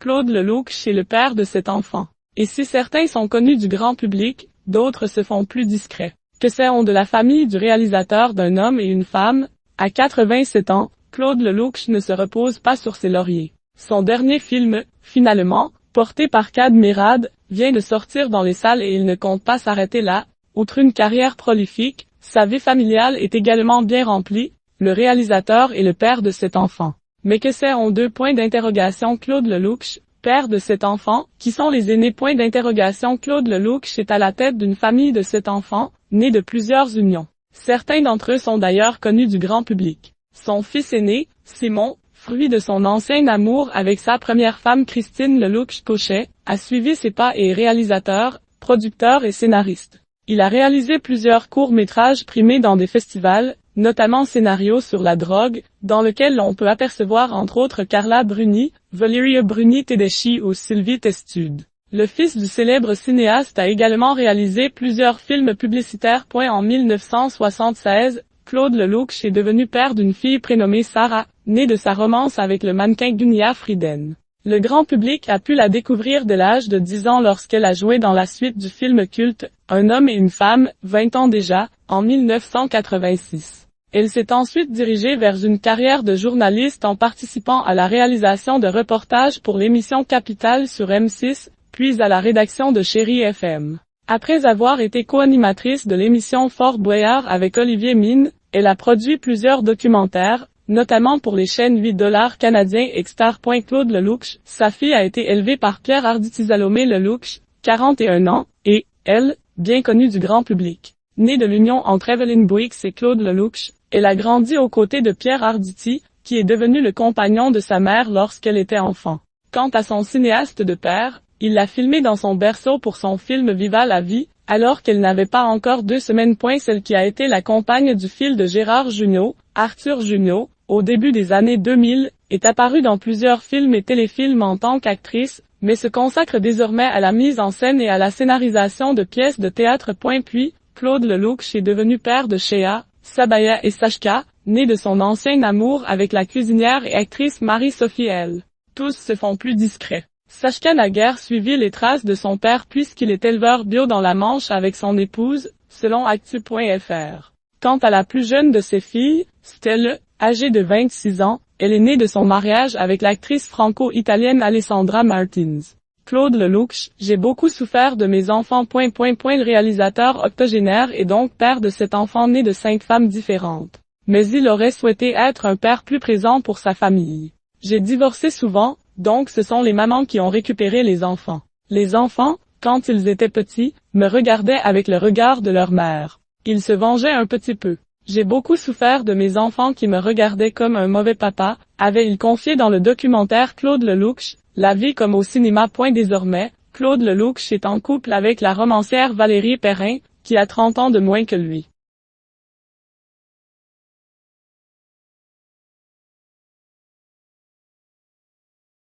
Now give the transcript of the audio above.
Claude Lelouch est le père de cet enfant. Et si certains sont connus du grand public, d'autres se font plus discrets. Que sait-on de la famille du réalisateur d'un homme et une femme? À 87 ans, Claude Lelouch ne se repose pas sur ses lauriers. Son dernier film, Finalement, porté par Kad Merad, vient de sortir dans les salles et il ne compte pas s'arrêter là. Outre une carrière prolifique, sa vie familiale est également bien remplie. Le réalisateur est le père de cet enfant. Mais que sait-on d'eux? Claude Lelouch, père de cet enfant, qui sont les aînés? Claude Lelouch est à la tête d'une famille de 7 enfants, nés de plusieurs unions. Certains d'entre eux sont d'ailleurs connus du grand public. Son fils aîné, Simon, fruit de son ancien amour avec sa première femme Christine Lelouch-Cochet, a suivi ses pas et est réalisateur, producteur et scénariste. Il a réalisé plusieurs courts-métrages primés dans des festivals, notamment Scénario sur la drogue, dans lequel l'on peut apercevoir entre autres Carla Bruni, Valeria Bruni Tedeschi ou Sylvie Testude. Le fils du célèbre cinéaste a également réalisé plusieurs films publicitaires. En 1976, Claude Lelouch est devenu père d'une fille prénommée Sarah, née de sa romance avec le mannequin Gunia Frieden. Le grand public a pu la découvrir dès l'âge de 10 ans lorsqu'elle a joué dans la suite du film culte « Un homme et une femme », 20 ans déjà, en 1986. Elle s'est ensuite dirigée vers une carrière de journaliste en participant à la réalisation de reportages pour l'émission Capital sur M6, puis à la rédaction de Chérie FM. Après avoir été co-animatrice de l'émission Fort Boyard avec Olivier Mine, elle a produit plusieurs documentaires, notamment pour les chaînes $8 canadiens et Star. Claude Lelouch, sa fille a été élevée par Pierre Arditi Salomé Lelouch, 41 ans, et, elle, bien connue du grand public. Née de l'union entre Evelyn Boix et Claude Lelouch, elle a grandi aux côtés de Pierre Arditi, qui est devenu le compagnon de sa mère lorsqu'elle était enfant. Quant à son cinéaste de père, il l'a filmée dans son berceau pour son film Viva la vie, alors qu'elle n'avait pas encore 2 semaines. Celle qui a été la compagne du fils de Gérard Jugnot, Arthur Jugnot, au début des années 2000, est apparue dans plusieurs films et téléfilms en tant qu'actrice, mais se consacre désormais à la mise en scène et à la scénarisation de pièces de théâtre. Puis, Claude Lelouch est devenu père de Shea, Sabaya et Sashka, née de son ancien amour avec la cuisinière et actrice Marie-Sophie L. Tous se font plus discrets. Sashka n'a guère suivi les traces de son père puisqu'il est éleveur bio dans la Manche avec son épouse, selon Actu.fr. Quant à la plus jeune de ses filles, Stella, âgée de 26 ans, elle est née de son mariage avec l'actrice franco-italienne Alessandra Martins. Claude Lelouch, j'ai beaucoup souffert de mes enfants. Le réalisateur octogénaire est donc père de cet enfant né de 5 femmes différentes. Mais il aurait souhaité être un père plus présent pour sa famille. J'ai divorcé souvent, donc ce sont les mamans qui ont récupéré les enfants. Les enfants, quand ils étaient petits, me regardaient avec le regard de leur mère. Ils se vengeaient un petit peu. J'ai beaucoup souffert de mes enfants qui me regardaient comme un mauvais papa, avait-il confié dans le documentaire Claude Lelouch, La vie comme au cinéma. Désormais, Claude Lelouch est en couple avec la romancière Valérie Perrin, qui a 30 ans de moins que lui.